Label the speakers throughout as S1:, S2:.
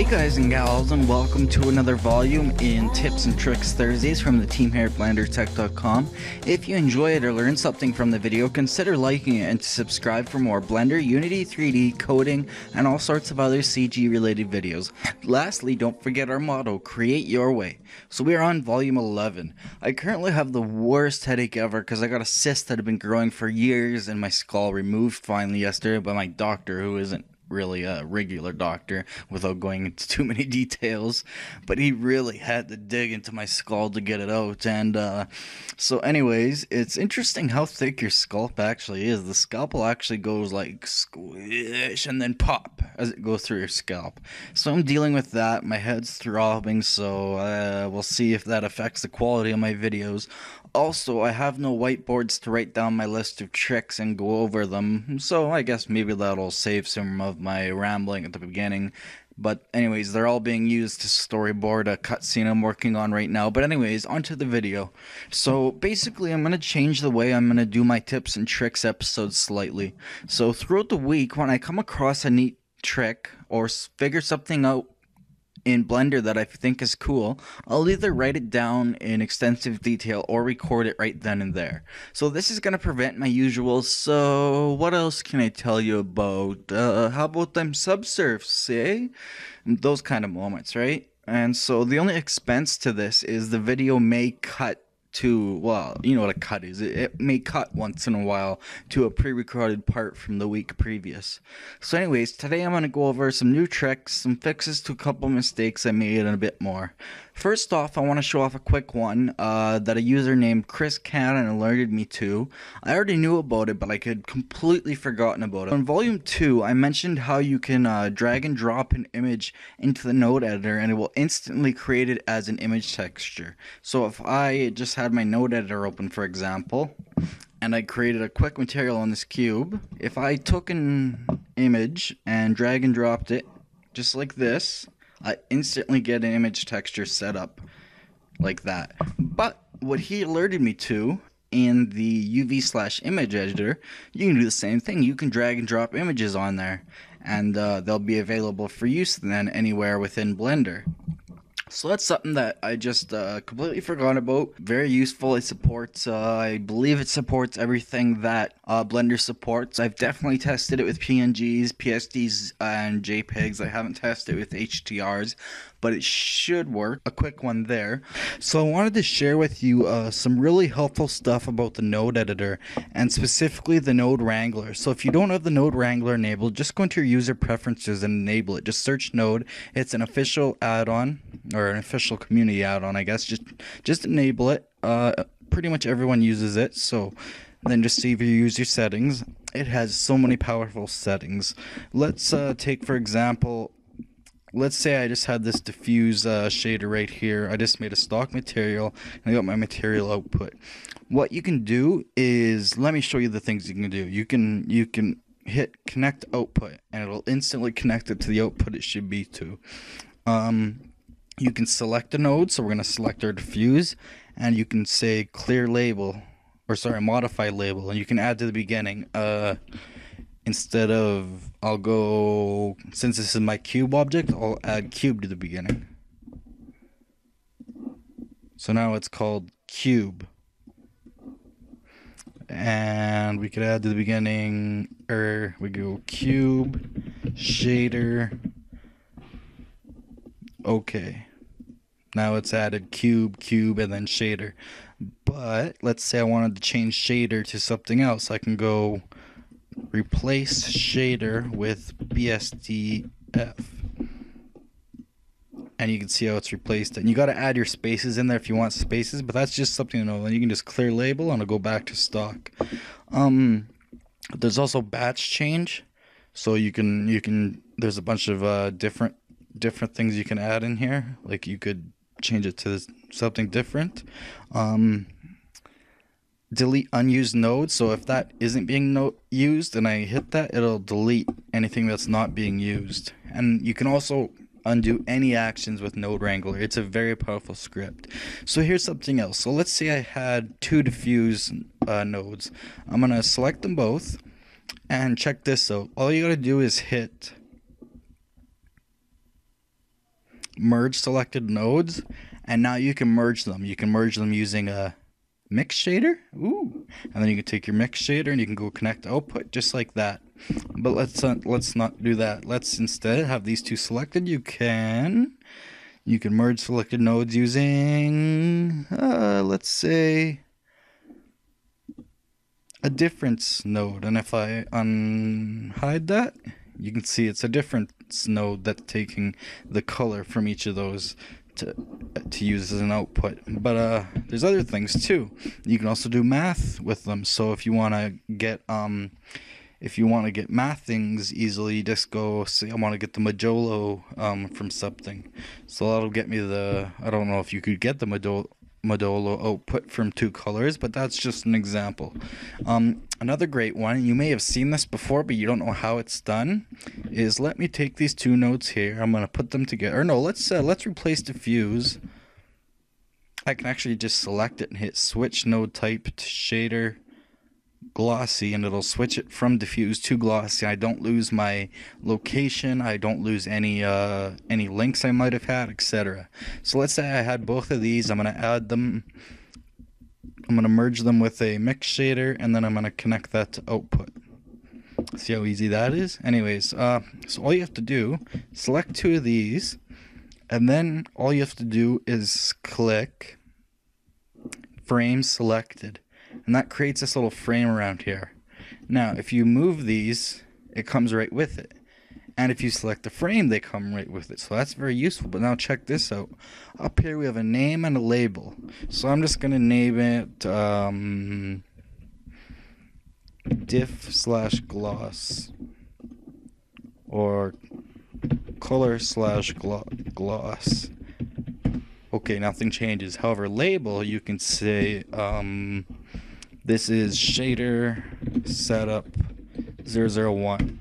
S1: Hey guys and gals, and welcome to another volume in Tips and Tricks Thursdays from the team here at BlenderTech.com. If you enjoy it or learn something from the video, consider liking it and to subscribe for more Blender, Unity 3D, coding, and all sorts of other CG related videos. Lastly, don't forget our motto, create your way. So we are on volume 11. I currently have the worst headache ever because I got a cyst that had been growing for years in my skull, removed finally yesterday by my doctor, who isn't really a regular doctor without going into too many details, but he really had to dig into my skull to get it out. And so anyways, it's interesting how thick your scalp actually is. The scalpel actually goes like squish and then pop as it goes through your scalp. So I'm dealing with that. My head's throbbing, so we'll see if that affects the quality of my videos. Also, I have no whiteboards to write down my list of tricks and go over them, so I guess maybe that'll save some of my rambling at the beginning. But anyways, they're all being used to storyboard a cutscene I'm working on right now. But anyways, onto the video. So basically, I'm going to change the way I'm going to do my tips and tricks episodes slightly. So throughout the week, when I come across a neat trick or figure something out in Blender that I think is cool, I'll either write it down in extensive detail or record it right then and there. So this is going to prevent my usual, so what else can I tell you about? How about them subsurfs, eh? Those kind of moments, right? And so the only expense to this is the video may cut to, well, you know what a cut is. It may cut once in a while to a pre-recorded part from the week previous. So anyways, today I'm going to go over some new tricks, some fixes to a couple mistakes I made, and a bit more. First off, I want to show off a quick one that a user named Chris Cannon alerted me to. I already knew about it, but I had completely forgotten about it. In Volume 2, I mentioned how you can drag and drop an image into the node editor and it will instantly create it as an image texture. So if I just had my node editor open, for example, and I created a quick material on this cube, if I took an image and drag and dropped it, just like this, I instantly get an image texture set up like that. But what he alerted me to in the UV/image editor, you can do the same thing. You can drag and drop images on there, and they'll be available for use then anywhere within Blender. So that's something that I just completely forgot about. Very useful. It supports, I believe it supports everything that Blender supports. I've definitely tested it with PNGs, PSDs, and JPEGs. I haven't tested it with HDRs, but it should work. A quick one there. So I wanted to share with you some really helpful stuff about the node editor, and specifically the node Wrangler. So if you don't have the node Wrangler enabled, just go into your user preferences and enable it. Just search node. It's an official add-on, or an official community add-on, I guess. Just enable it. Pretty much everyone uses it, so then just see if you use your settings. It has so many powerful settings. Let's take, for example, let's say I just had this diffuse shader right here. I just made a stock material and I got my material output. What you can do is, let me show you the things you can do. You can hit connect output and it'll instantly connect it to the output it should be to. You can select a node, so we're going to select our diffuse, and you can say clear label, or sorry, modify label, and you can add to the beginning. Instead of, I'll go, since this is my cube object, I'll add cube to the beginning. So now it's called cube. And we could add to the beginning, or we go cube, shader. Okay. Now it's added cube, and then shader. But let's say I wanted to change shader to something else. I can go replace shader with BSDF. And you can see how it's replaced it. And you got to add your spaces in there if you want spaces, but that's just something to know. Then you can just clear label and it'll go back to stock. There's also batch change. So you can there's a bunch of different things you can add in here. Like you could change it to something different. Delete unused nodes. So if that isn't being used and I hit that, it'll delete anything that's not being used. And you can also undo any actions with Node Wrangler. It's a very powerful script. So here's something else. So let's say I had two diffuse nodes. I'm going to select them both and check this out. All you got to do is hit merge selected nodes, and now you can merge them. You can merge them using a mix shader. Ooh. And then you can take your mix shader and you can go connect output just like that. But let's not do that. Let's instead have these two selected. You can merge selected nodes using let's say a difference node, and if I unhide that, you can see it's a difference node that's taking the color from each of those to use as an output. But there's other things too. You can also do math with them. So if you want to get math things easily, you just go say I want to get the Modolo from something. So that'll get me the, I don't know if you could get the Modolo output from two colors, but that's just an example. Another great one, you may have seen this before but you don't know how it's done, is let me take these two nodes here. I'm going to put them together. Or no, let's replace diffuse. I can actually just select it and hit switch node type to shader glossy, and it'll switch it from diffuse to glossy. I don't lose my location, I don't lose any links I might have had, etc. So let's say I had both of these. I'm going to add them, I'm going to merge them with a mix shader, and then I'm going to connect that to output. See how easy that is? Anyways, so all you have to do, select two of these, and then all you have to do is click frame selected. And that creates this little frame around here. Now, if you move these, it comes right with it. And if you select the frame, they come right with it. So that's very useful. But now check this out. Up here we have a name and a label. So I'm just going to name it diff/gloss or color/gloss. Okay, nothing changes. However, label, you can say this is shader setup 001.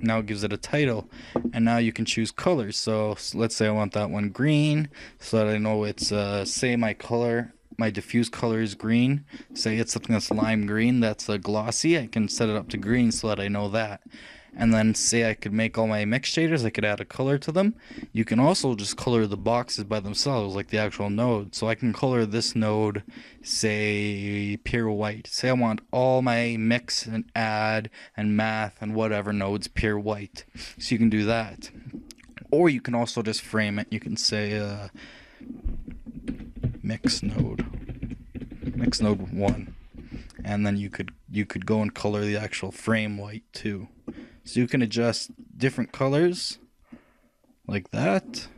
S1: Now it gives it a title, and now you can choose colors. So let's say I want that one green, so that I know it's say my diffuse color is green. Say it's something that's lime green, that's a glossy. I can set it up to green so that I know that. And then say I could make all my mix shaders, I could add a color to them. You can also just color the boxes by themselves, like the actual node. So I can color this node, say pure white. Say I want all my mix and add and math and whatever nodes pure white. So you can do that. Or you can also just frame it. You can say mix node 1. And then you could go and color the actual frame white too. So you can adjust different colors like that,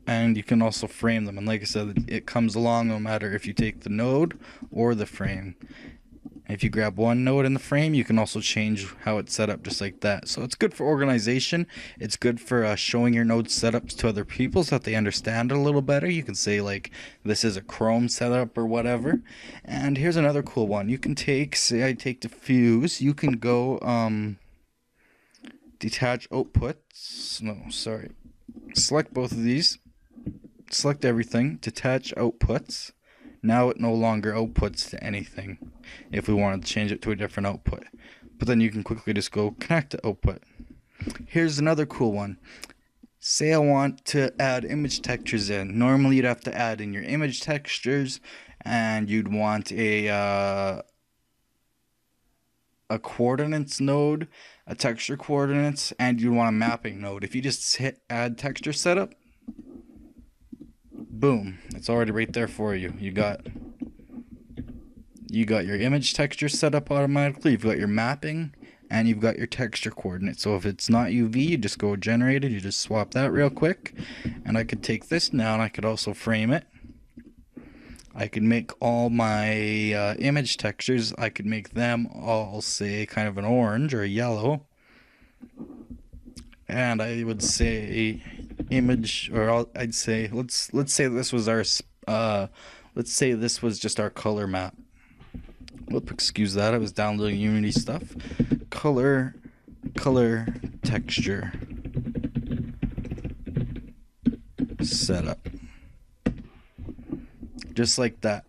S1: and you can also frame them. And like I said, it comes along no matter if you take the node or the frame. If you grab one node in the frame, you can also change how it's set up just like that. So it's good for organization. It's good for showing your node setups to other people so that they understand it a little better. You can say like, this is a Chrome setup or whatever. And here's another cool one. You can take, say I take diffuse, you can go detach outputs. No, sorry. Select both of these. Select everything. Detach outputs. Now it no longer outputs to anything if we wanted to change it to a different output. But then you can quickly just go connect to output. Here's another cool one. Say I want to add image textures in. Normally you'd have to add in your image textures, and you'd want a coordinates node, a texture coordinates, and you want a mapping node. If you just hit add texture setup, boom, it's already right there for you. You got your image texture set up automatically, you've got your mapping, and you've got your texture coordinates. So if it's not UV, you just go generated, you just swap that real quick. And I could take this now and I could also frame it. I could make all my image textures, I could make them all, say, kind of an orange or a yellow. And I would say image, or I'd say, let's say this was our, let's say this was just our color map. Whoop, excuse that, I was downloading Unity stuff. Color texture setup. Just like that.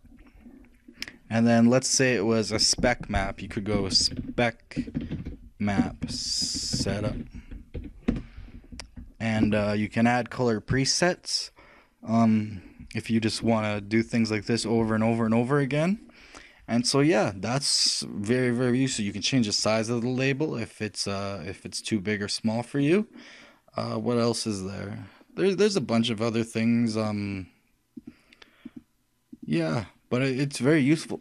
S1: And then let's say it was a spec map. You could go spec map setup. and you can add color presets if you just want to do things like this over and over and over again. And so yeah, that's very, very useful. You can change the size of the label if it's too big or small for you. What else is there? There's a bunch of other things. Yeah, but it's very useful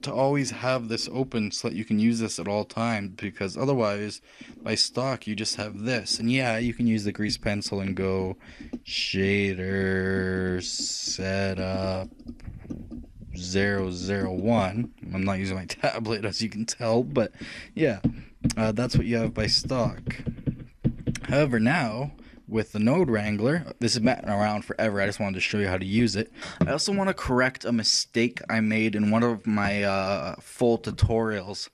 S1: to always have this open so that you can use this at all times, because otherwise by stock you just have this. And yeah, you can use the grease pencil and go shader setup 001. I'm not using my tablet, as you can tell, but yeah, that's what you have by stock. However, now with the Node Wrangler, this has been around forever. I just wanted to show you how to use it. I also want to correct a mistake I made in one of my full tutorials.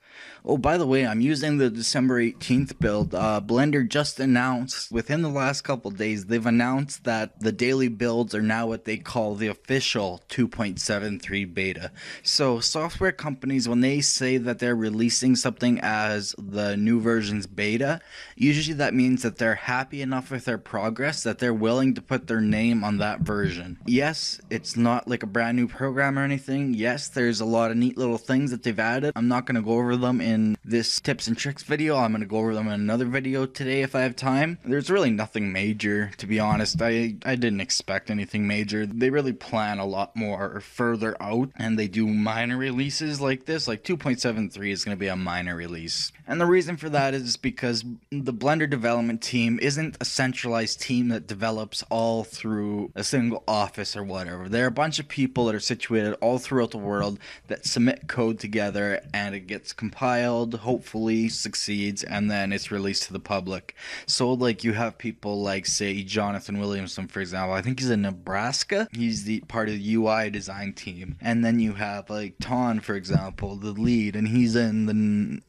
S1: Oh, by the way, I'm using the December 18th build. Blender just announced, within the last couple days, they've announced that the daily builds are now what they call the official 2.73 beta. So software companies, when they say that they're releasing something as the new version's beta, usually that means that they're happy enough with their progress that they're willing to put their name on that version. Yes, it's not like a brand new program or anything. Yes, there's a lot of neat little things that they've added. I'm not going to go over them in this tips and tricks video. I'm going to go over them in another video today if I have time. There's really nothing major, to be honest. I didn't expect anything major. They really plan a lot more further out, and they do minor releases like this. Like 2.73 is going to be a minor release. And the reason for that is because the Blender development team isn't a centralized team that develops all through a single office or whatever. They're a bunch of people that are situated all throughout the world that submit code together, and it gets compiled, hopefully succeeds, and then it's released to the public. So like you have people like, say, Jonathan Williamson, for example. I think he's in Nebraska. He's the part of the UI design team. And then you have like Ton, for example, the lead, and he's in the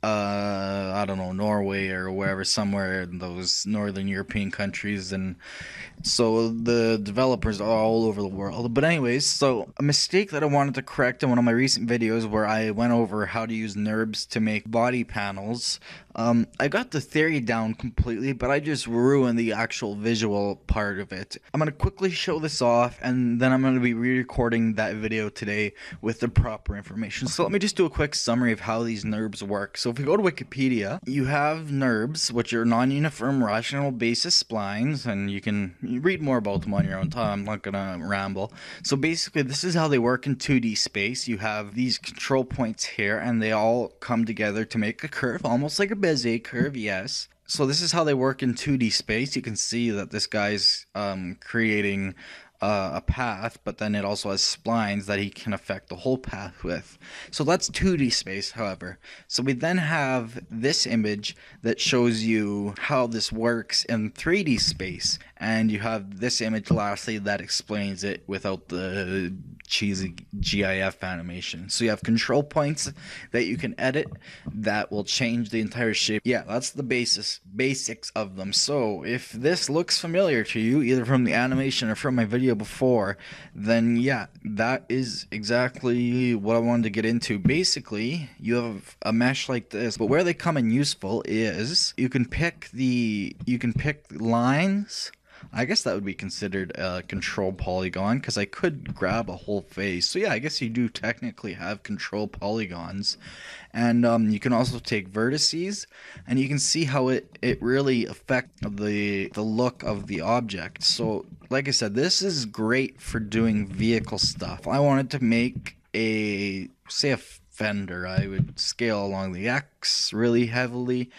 S1: I don't know, Norway or wherever, somewhere in those northern European countries. And so the developers are all over the world. But anyways, so a mistake that I wanted to correct in one of my recent videos where I went over how to use NURBs to make body panels. I got the theory down completely, but I just ruined the actual visual part of it. I'm going to quickly show this off, and then I'm going to be re-recording that video today with the proper information. So let me just do a quick summary of how these NURBs work. So if we go to Wikipedia, you have NURBs, which are non-uniform rational basis splines, and you can read more about them on your own time. I'm not going to ramble. So basically, this is how they work in 2D space. You have these control points here, and they all come together to make a curve, almost like a Bezier curve, yes. So this is how they work in 2D space. You can see that this guy's creating a path, but then it also has splines that he can affect the whole path with. So that's 2D space, however. So we then have this image that shows you how this works in 3D space, and you have this image lastly that explains it without the cheesy GIF animation. So you have control points that you can edit that will change the entire shape. Yeah, that's the basics of them. So if this looks familiar to you, either from the animation or from my video before, then yeah, that is exactly what I wanted to get into. Basically, you have a mesh like this, but where they come in useful is you can pick lines. I guess that would be considered a control polygon, because I could grab a whole face. So yeah, I guess you do technically have control polygons. And you can also take vertices, and you can see how it really affects the look of the object. So like I said, this is great for doing vehicle stuff. I wanted to make say a fender. I would scale along the X really heavily,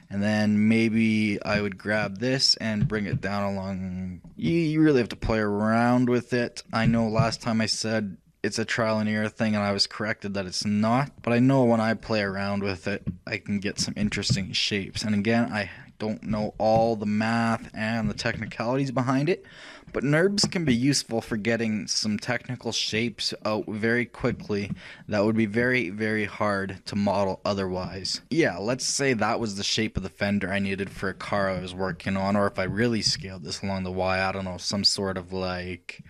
S1: and then maybe I would grab this and bring it down along. You really have to play around with it. I know last time I said it's a trial and error thing, and I was corrected that it's not. But I know when I play around with it, I can get some interesting shapes. And again, I don't know all the math and the technicalities behind it, but NURBs can be useful for getting some technical shapes out very quickly that would be very, very hard to model otherwise. Yeah, let's say that was the shape of the fender I needed for a car I was working on, or if I really scaled this along the Y, I don't know, some sort of like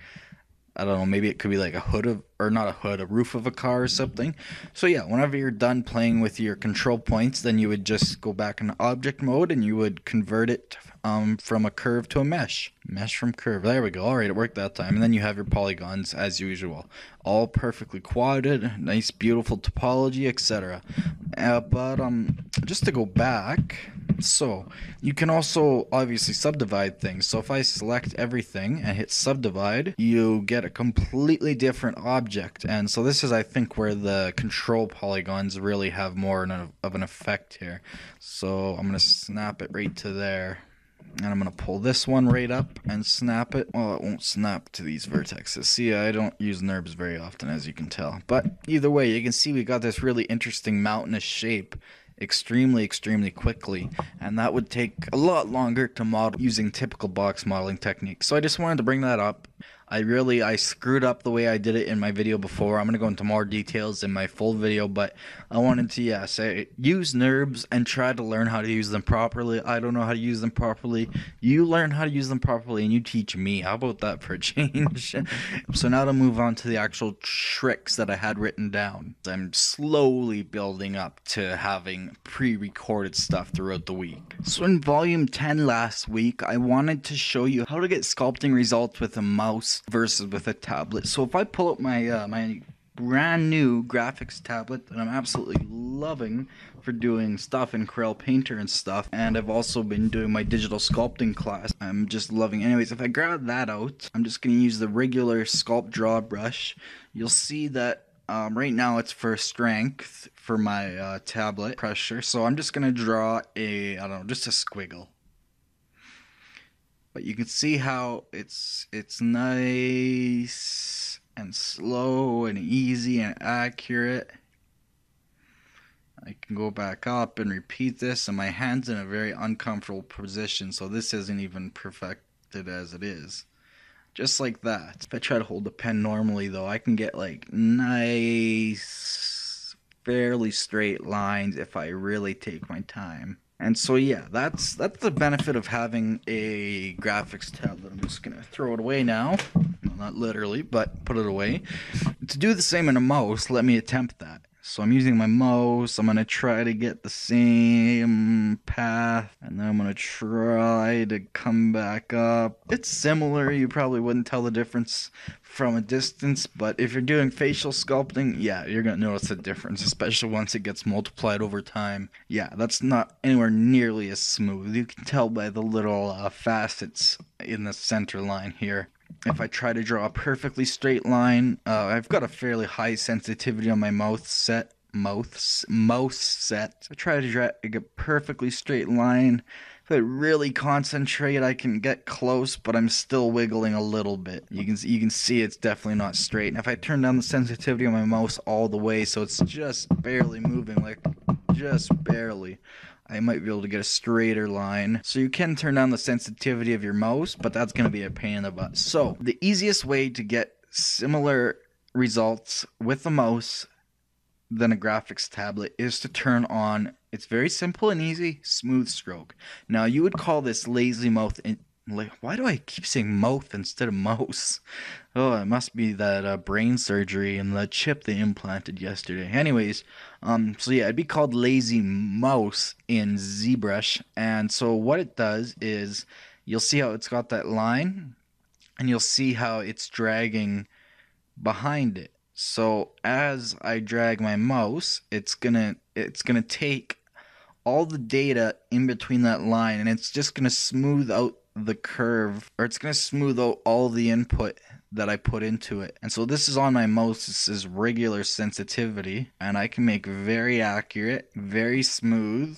S1: I don't know, maybe it could be like a hood of, or not a hood, a roof of a car or something. So yeah, whenever you're done playing with your control points, then you would just go back in object mode and you would convert it from a curve to a mesh. Mesh from curve. There we go. All right, it worked that time. And then you have your polygons as usual, all perfectly quadrated, nice, beautiful topology, etc. But just to go back. So you can also obviously subdivide things. So if I select everything and hit subdivide, you get a completely different object. And so this is, I think, where the control polygons really have more of an effect here. So I'm going to snap it right to there. And I'm going to pull this one right up and snap it. Well, it won't snap to these vertexes. See, I don't use NURBs very often, as you can tell. But either way, you can see we got this really interesting mountainous shape extremely quickly, and that would take a lot longer to model using typical box modeling techniques. So I just wanted to bring that up. I screwed up the way I did it in my video before. I'm going to go into more details in my full video, but I wanted to, say, use NURBs and try to learn how to use them properly. I don't know how to use them properly. You learn how to use them properly, and you teach me. How about that for a change? So now to move on to the actual tricks that I had written down. I'm slowly building up to having pre-recorded stuff throughout the week. So in volume 10 last week, I wanted to show you how to get sculpting results with a mouse versus with a tablet. So if I pull up my my brand new graphics tablet that I'm absolutely loving for doing stuff in Corel Painter and stuff, and I've also been doing my digital sculpting class, I'm just loving. Anyways, if I grab that out, I'm just going to use the regular sculpt draw brush. You'll see that right now it's for strength for my tablet pressure, so I'm just going to draw a, I don't know, just a squiggle. But you can see how it's nice and slow and easy and accurate. I can go back up and repeat this, and my hand's in a very uncomfortable position, so this isn't even perfected as it is. Just like that. If I try to hold the pen normally though, I can get like nice, fairly straight lines if I really take my time. And so yeah, that's the benefit of having a graphics tablet. I'm just going to throw it away now. Well, not literally, but put it away. To do the same in a mouse, let me attempt that. So I'm using my mouse. I'm going to try to get the same path, and then I'm going to try to come back up. It's similar. You probably wouldn't tell the difference from a distance, but if you're doing facial sculpting, yeah, you're going to notice a difference, especially once it gets multiplied over time. Yeah, that's not anywhere nearly as smooth. You can tell by the little facets in the center line here. If I try to draw a perfectly straight line, I've got a fairly high sensitivity on my mouse set. I try to draw a perfectly straight line. If I really concentrate, I can get close, but I'm still wiggling a little bit. You can see it's definitely not straight. And if I turn down the sensitivity on my mouse all the way, so it's just barely moving, like just barely, I might be able to get a straighter line. So you can turn down the sensitivity of your mouse, but that's going to be a pain in the butt. So the easiest way to get similar results with a mouse than a graphics tablet is to turn on, it's very simple and easy, smooth stroke. Now you would call this lazy mouth. Why do I keep saying mouth instead of mouse? Oh, it must be that brain surgery and the chip they implanted yesterday. Anyways, so yeah, it'd be called lazy mouse in ZBrush. And so what it does is, you'll see how it's got that line, and you'll see how it's dragging behind it. So as I drag my mouse, it's gonna take all the data in between that line, and it's just gonna smooth out the curve, or it's going to smooth out all the input that I put into it. And so this is on my mouse. This is regular sensitivity, and I can make very accurate, very smooth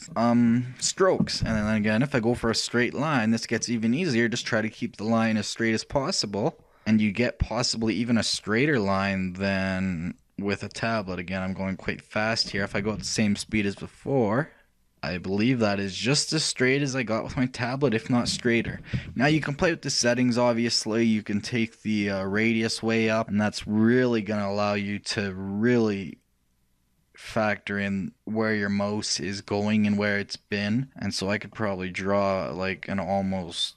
S1: strokes. And then again, if I go for a straight line, this gets even easier. Just try to keep the line as straight as possible, and you get possibly even a straighter line than with a tablet. Again, I'm going quite fast here. If I go at the same speed as before, I believe that is just as straight as I got with my tablet, if not straighter. Now you can play with the settings, obviously. You can take the radius way up, and that's really going to allow you to really factor in where your mouse is going and where it's been. And so I could probably draw like an almost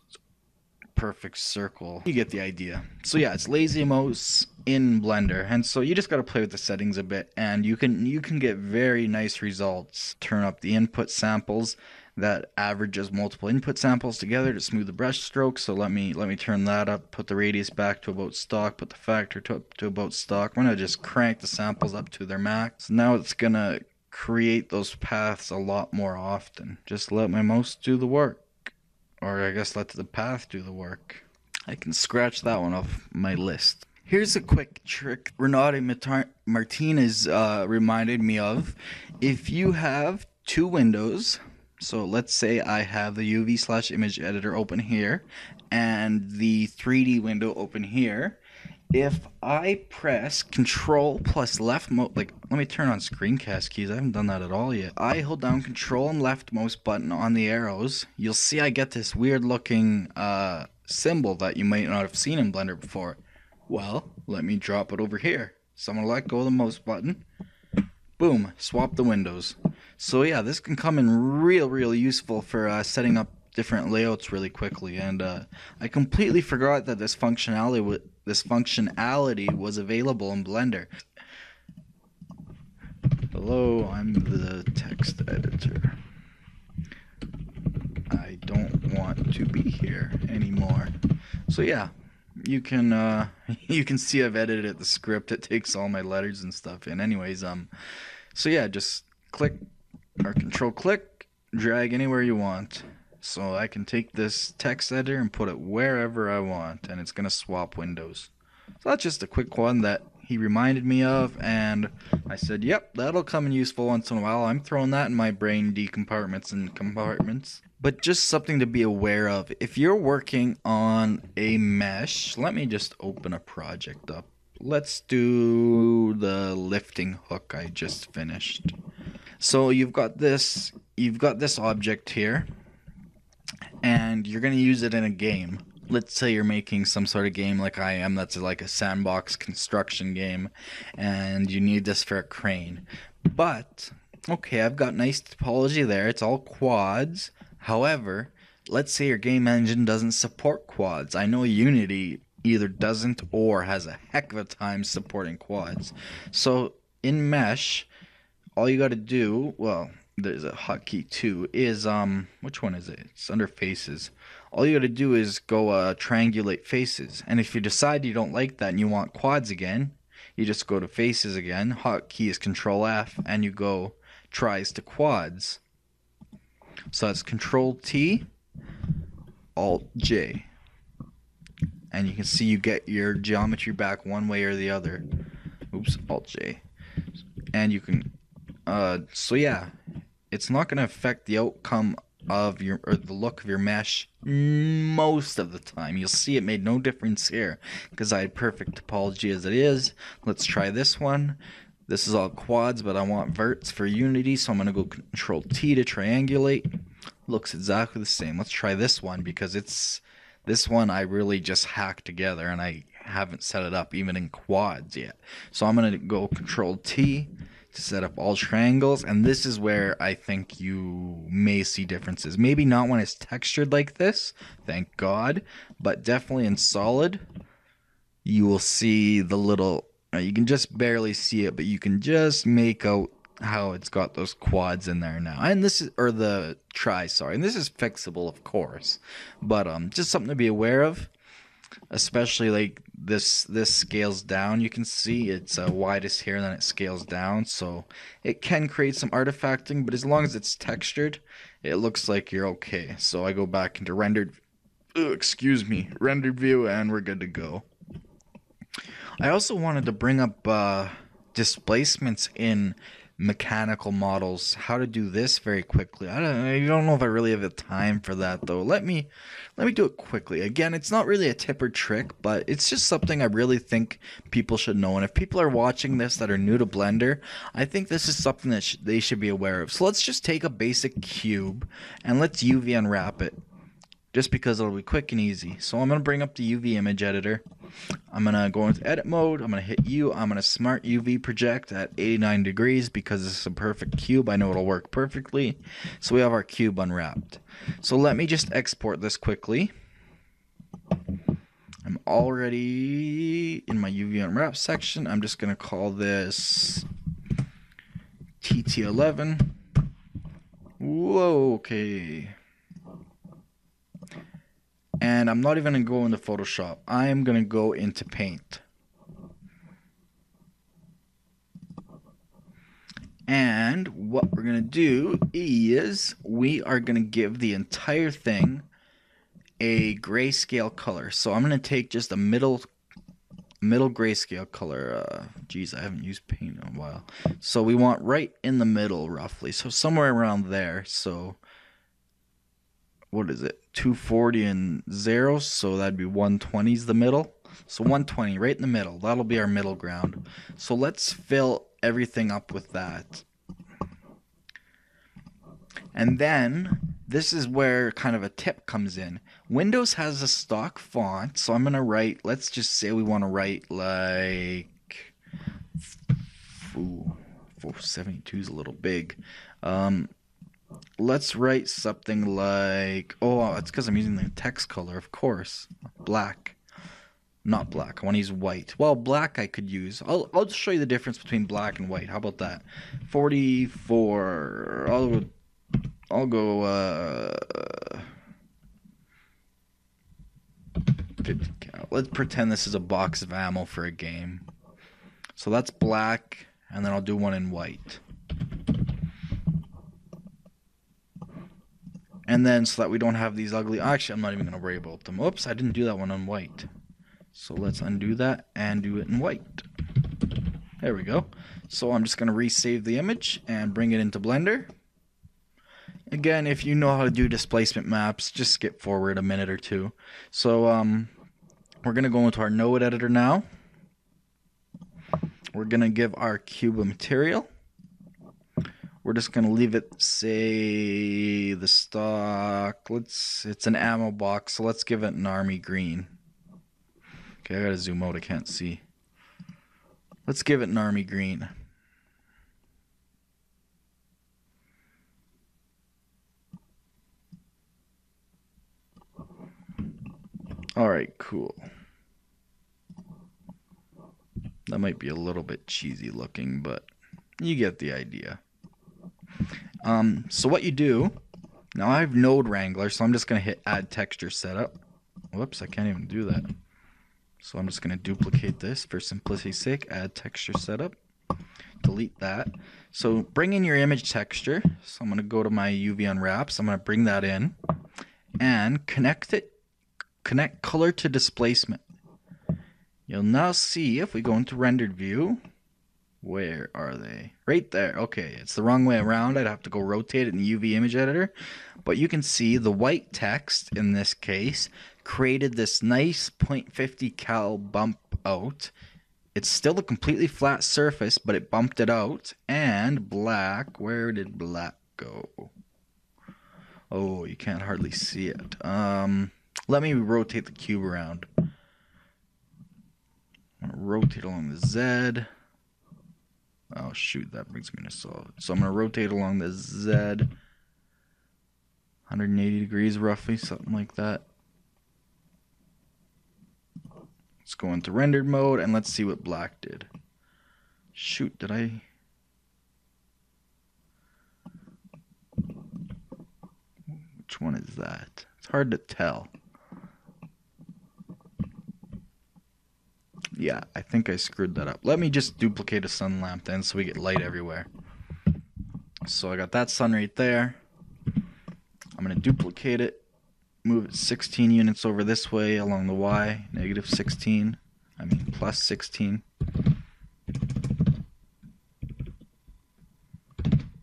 S1: perfect circle. You get the idea. So yeah, it's lazy mouse in Blender, and so you just got to play with the settings a bit, and you can get very nice results. Turn up the input samples. That averages multiple input samples together to smooth the brush strokes. So let me turn that up, put the radius back to about stock, put the factor to about stock. We're gonna just crank the samples up to their max. Now it's gonna create those paths a lot more often. Just let my mouse do the work. Or I guess let the path do the work. I can scratch that one off my list. Here's a quick trick Renate Martinez reminded me of. If you have two windows, so let's say I have the UV/image editor open here and the 3D window open here. If I press Control plus left mouse, like, let me turn on screencast keys. I haven't done that at all yet. I hold down Control and left mouse button on the arrows. You'll see I get this weird looking symbol that you might not have seen in Blender before. Well, let me drop it over here. So I'm gonna let go of the mouse button. Boom, swap the windows. So yeah, this can come in real useful for setting up different layouts really quickly. And I completely forgot that this functionality was available in Blender. Hello, I'm the text editor. I don't want to be here anymore. So yeah, you can see I've edited the script. It takes all my letters and stuff in. Anyways, so yeah, just click or Control click, drag anywhere you want. So I can take this text editor and put it wherever I want, and it's gonna swap windows. So that's just a quick one that he reminded me of, and I said, yep, that'll come in useful once in a while. I'm throwing that in my brain decompartments and compartments. But just something to be aware of. If you're working on a mesh, let me just open a project up. Let's do the lifting hook I just finished. So you've got this object here, and you're going to use it in a game. Let's say you're making some sort of game like I am, that's like a sandbox construction game, and you need this for a crane. But, okay, I've got nice topology there, it's all quads. However, let's say your game engine doesn't support quads. I know Unity either doesn't or has a heck of a time supporting quads. So in Mesh, all you got to do, well, there's a hotkey too, is which one is it? It's under Faces. All you got to do is go Triangulate Faces, and if you decide you don't like that and you want quads again, you just go to Faces again. Hotkey is Control F, and you go tries to quads. So that's Control T, Alt J, and you can see you get your geometry back one way or the other. Oops, Alt J, and you can. So yeah, it's not going to affect the outcome of your, or the look of your mesh most of the time. You'll see it made no difference here because I had perfect topology as it is. Let's try this one. This is all quads, but I want verts for Unity, so I'm going to go Control T to triangulate. Looks exactly the same. Let's try this one because this one I really just hacked together and I haven't set it up even in quads yet. So I'm going to go Control T to set up all triangles, and this is where I think you may see differences. Maybe not when it's textured like this, thank God, but definitely in solid you will see the little, you can just barely see it, but you can just make out how it's got those quads in there now. And this is, or the sorry, and this is fixable of course, but just something to be aware of. Especially like this scales down, you can see it's widest here and then it scales down, so it can create some artifacting, but as long as it's textured it looks like you're okay. So I go back into rendered view and we're good to go. I also wanted to bring up displacements in mechanical models, how to do this very quickly. I don't know if I really have the time for that though. Let me do it quickly. Again, it's not really a tip or trick, but it's just something I really think people should know. And if people are watching this that are new to Blender, I think this is something that they should be aware of. So let's just take a basic cube and let's UV unwrap it, just because it'll be quick and easy. So I'm going to bring up the UV image editor. I'm going to go into edit mode. I'm going to hit U. I'm going to smart UV project at 89 degrees because this is a perfect cube. I know it'll work perfectly. So we have our cube unwrapped. So let me just export this quickly. I'm already in my UV unwrap section. I'm just going to call this TT11. Whoa, okay. And I'm not even going to go into Photoshop. I am going to go into Paint. And what we're going to do is we are going to give the entire thing a grayscale color. So I'm going to take just a middle grayscale color. Geez, I haven't used Paint in a while. So we want right in the middle roughly. So somewhere around there. So what is it? 240 and 0. So that'd be 120 is the middle. So 120 right in the middle. That'll be our middle ground. So let's fill everything up with that. And then this is where kind of a tip comes in. Windows has a stock font, so I'm going to write, let's just say we want to write like, 472 is a little big. Let's write something like, oh, it's because I'm using the text color, of course, black. Not black, I want to use white. Well, black I could use. I'll just show you the difference between black and white. How about that? 44, I'll go 50 cal. Let's pretend this is a box of ammo for a game. So that's black, and then I'll do one in white. And then so that we don't have these ugly, actually I'm not even going to worry about them. Oops, I didn't do that one on white. So let's undo that and do it in white. There we go. So I'm just going to resave the image and bring it into Blender. Again, if you know how to do displacement maps, just skip forward a minute or two. So we're going to go into our node editor now. We're going to give our cube a material. We're just going to leave it, say, the stock. It's an ammo box, so let's give it an army green. Okay, I got to zoom out, I can't see. Let's give it an army green. Alright, cool. That might be a little bit cheesy looking, but you get the idea. So what you do, now I have Node Wrangler, so I'm just going to hit Add Texture Setup. Whoops, I can't even do that. So I'm just going to duplicate this for simplicity's sake, Add Texture Setup. Delete that. So bring in your image texture. So I'm going to go to my UV Unwraps. I'm going to bring that in and connect color to displacement. You'll now see if we go into rendered view, where are they? Right there. Okay, it's the wrong way around. I'd have to go rotate it in the UV image editor. But you can see the white text in this case created this nice 0.50 cal bump out. It's still a completely flat surface, but it bumped it out. And black, where did black go? Oh, you can't hardly see it. Let me rotate the cube around. I'm gonna rotate along the Z. Oh shoot, that brings me to solid. So I'm gonna rotate along the Z, 180 degrees roughly, something like that. Let's go into rendered mode and let's see what black did. Shoot, did I? Which one is that? It's hard to tell. Yeah, I think I screwed that up. Let me just duplicate a sun lamp then so we get light everywhere. So I got that sun right there. I'm going to duplicate it, move it 16 units over this way along the Y, negative 16, I mean plus 16. And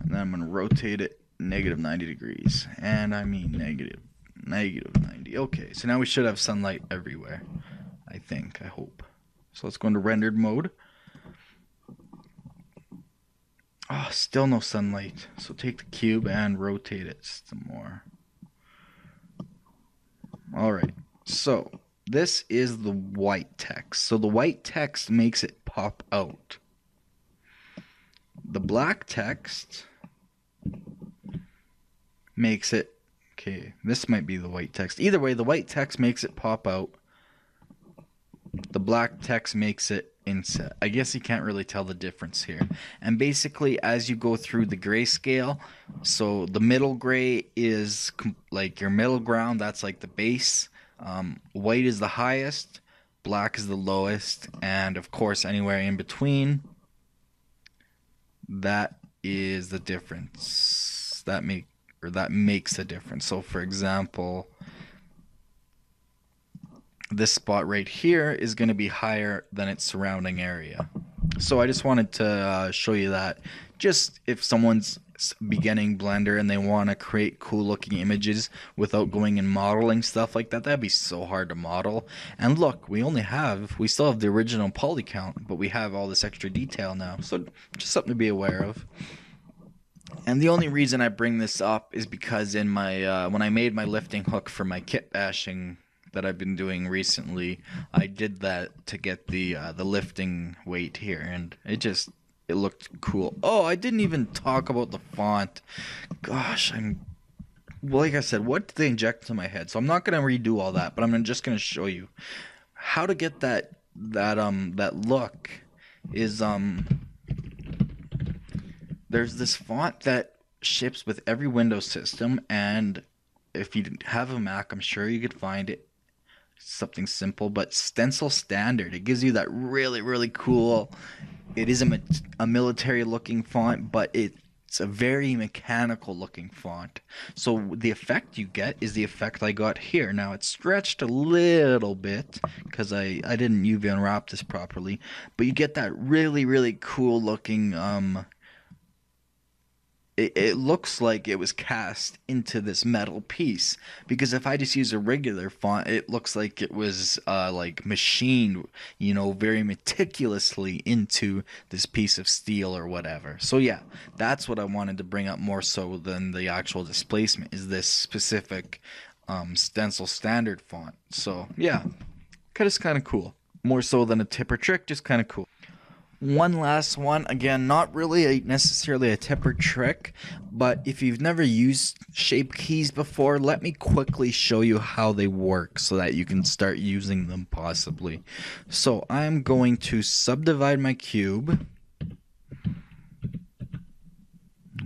S1: then I'm going to rotate it negative 90 degrees. And I mean negative 90. Okay, so now we should have sunlight everywhere. I think, I hope. So let's go into rendered mode. Oh, still no sunlight. So take the cube and rotate it some more. Alright, so this is the white text. So the white text makes it pop out. The black text makes it, okay, this might be the white text. Either way, the white text makes it pop out. the black text makes it inset. I guess you can't really tell the difference here. And basically, as you go through the grayscale, so the middle gray is like your middle ground, that's like the base. White is the highest, black is the lowest, and of course anywhere in between, that is the difference. That makes a difference. So for example, this spot right here is going to be higher than its surrounding area. So I just wanted to show you that, just if someone's beginning Blender and they want to create cool looking images without going and modeling stuff like that, that'd be so hard to model. And look, we still have the original poly count, but we have all this extra detail now, so just something to be aware of. And the only reason I bring this up is because in my when I made my lifting hook for my kit bashing that I've been doing recently, I did that to get the lifting weight here, and it looked cool. Oh, I didn't even talk about the font. Gosh, like I said, what did they inject into my head? So I'm not gonna redo all that, but I'm just gonna show you how to get that look. Is there's this font that ships with every Windows system, and if you have a Mac, I'm sure you could find it. Something simple, but Stencil Standard. It gives you that really cool. It is a military looking font, but it's a very mechanical looking font. So the effect you get is the effect I got here. Now it's stretched a little bit because I didn't UV unwrap this properly, but you get that really cool looking it looks like it was cast into this metal piece, because if I just use a regular font, it looks like it was like machined, very meticulously into this piece of steel or whatever. So yeah, that's what I wanted to bring up more so than the actual displacement, is this specific Stencil Standard font. So yeah, it's kind of cool. More so than a tip or trick, just kind of cool. One last one, again, not really necessarily a tip or trick, but if you've never used shape keys before, let me quickly show you how they work so that you can start using them possibly. So I'm going to subdivide my cube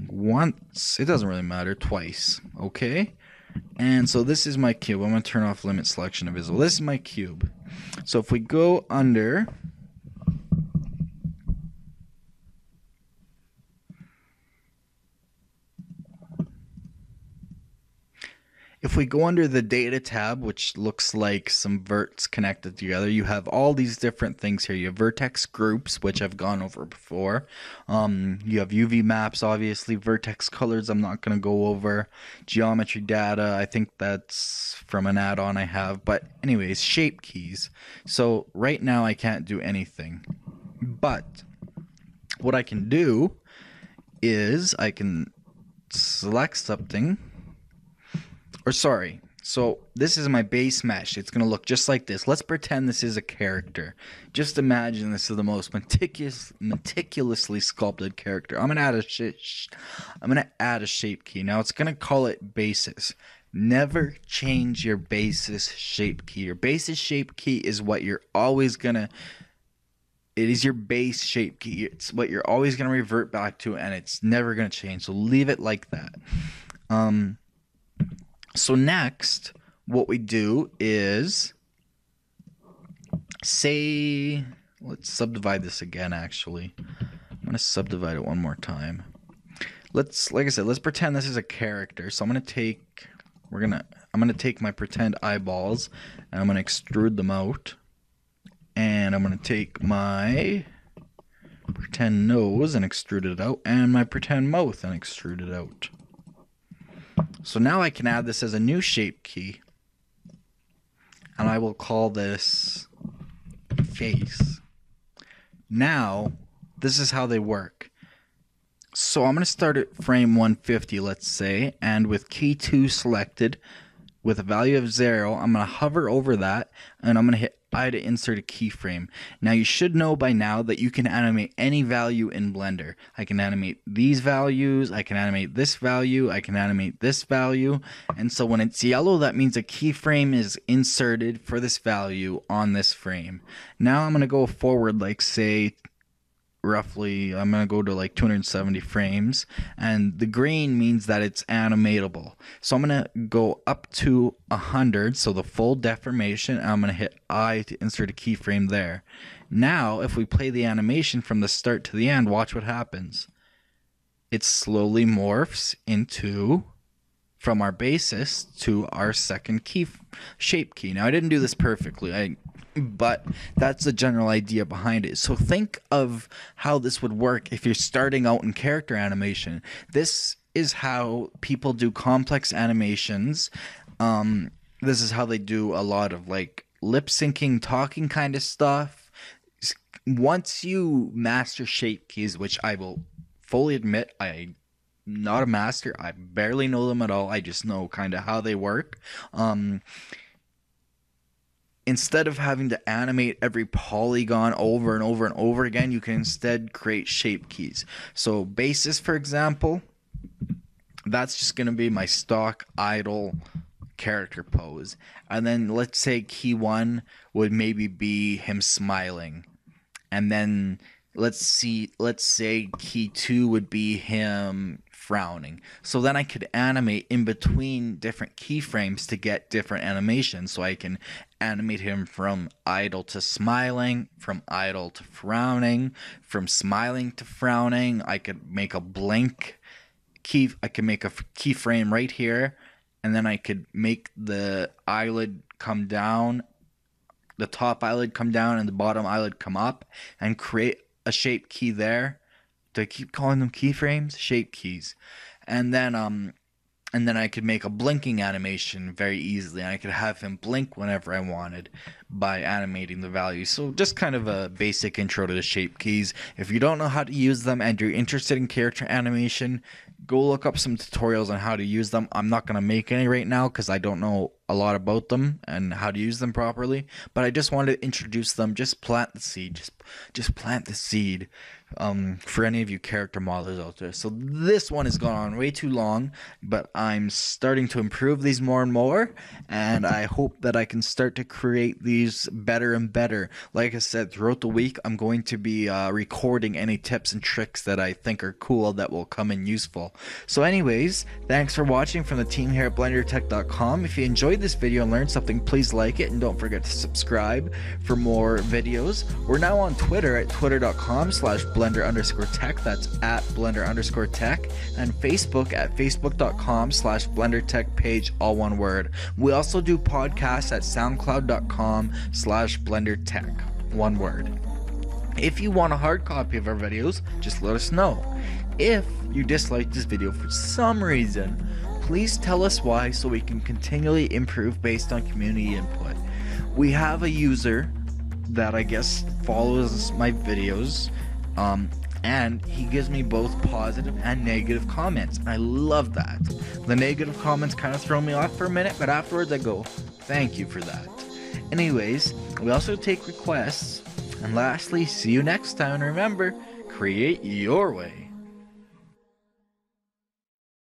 S1: once, it doesn't really matter, twice, okay? And so this is my cube. I'm going to turn off limit selection of visible. This is my cube. So if we go under, the data tab, which looks like some verts connected together, you have all these different things here. You have vertex groups, which I've gone over before. You have UV maps, obviously. Vertex colors, I'm not going to go over. Geometry data, I think that's from an add-on I have. But anyways, shape keys. So right now I can't do anything. But what I can do is I can select something. Or sorry, so this is my base mesh. It's going to look just like this. Let's pretend this is a character. Just imagine this is the most meticulously sculpted character. I'm going to add a shape key. Now it's going to call it basis. Never change your basis shape key. Your basis shape key is what you're always going to, it is your base shape key. It's what you're always going to revert back to, and it's never going to change. So leave it like that. So next, what we do is say, let's subdivide this again, actually. I'm going to subdivide it one more time. Like I said, let's pretend this is a character. So I'm going to take my pretend eyeballs, and I'm going to extrude them out. And I'm going to take my pretend nose and extrude it out, and my pretend mouth and extrude it out. So now I can add this as a new shape key, and I will call this face. Now, this is how they work. So I'm going to start at frame 150, let's say, and with key 2 selected, with a value of 0, I'm going to hover over that, and I'm going to hit I to insert a keyframe. Now you should know by now that you can animate any value in Blender. I can animate these values, I can animate this value, I can animate this value, and so when it's yellow, that means a keyframe is inserted for this value on this frame. Now I'm going to go forward, like say roughly, I'm going to go to like 270 frames, and the green means that it's animatable. So I'm going to go up to 100, so the full deformation, and I'm going to hit I to insert a keyframe there. Now if we play the animation from the start to the end, watch what happens. It slowly morphs into, from our basis to our second key, shape key. Now I didn't do this perfectly, but that's the general idea behind it. So think of how this would work if you're starting out in character animation. This is how people do complex animations. This is how they do a lot of like lip syncing, talking kind of stuff. Once you master shape keys, which I will fully admit I'm not a master, I barely know them at all, I just know kind of how they work. Instead of having to animate every polygon over and over and over again, you can instead create shape keys. So basis, for example, that's just going to be my stock idle character pose. And then let's say key 1 would maybe be him smiling. And then let's say key 2 would be him frowning. So then I could animate in between different keyframes to get different animations. So I can animate him from idle to smiling, from idle to frowning, from smiling to frowning. I could make a blink key. I can make a keyframe right here, and then I could make the eyelid come down, the top eyelid come down, and the bottom eyelid come up, and create a shape key there. Do I keep calling them keyframes? Shape keys. And then I could make a blinking animation very easily. And I could have him blink whenever I wanted by animating the value. So just kind of a basic intro to the shape keys. If you don't know how to use them and you're interested in character animation, go look up some tutorials on how to use them. I'm not going to make any right now because I don't know a lot about them and how to use them properly. But I just wanted to introduce them. Just plant the seed. Just plant the seed. For any of you character modelers out there. So this one has gone on way too long, but I'm starting to improve these more and more, and I hope that I can start to create these better and better. Like I said, throughout the week I'm going to be recording any tips and tricks that I think are cool that will come in useful. So anyways, thanks for watching from the team here at BlenderTech.com. If you enjoyed this video and learned something, please like it, and don't forget to subscribe for more videos. We're now on Twitter at twitter.com/blender_tech, that's at blender_tech, and Facebook at facebook.com/blendertech page, all one word. We also do podcasts at soundcloud.com/blendertech, one word. If you want a hard copy of our videos, just let us know. If you disliked this video for some reason, please tell us why so we can continually improve based on community input. We have a user that I guess follows my videos, and he gives me both positive and negative comments. I love that. The negative comments kind of throw me off for a minute, but afterwards I go, thank you for that. Anyways, we also take requests, and lastly, see you next time, and remember, create your way.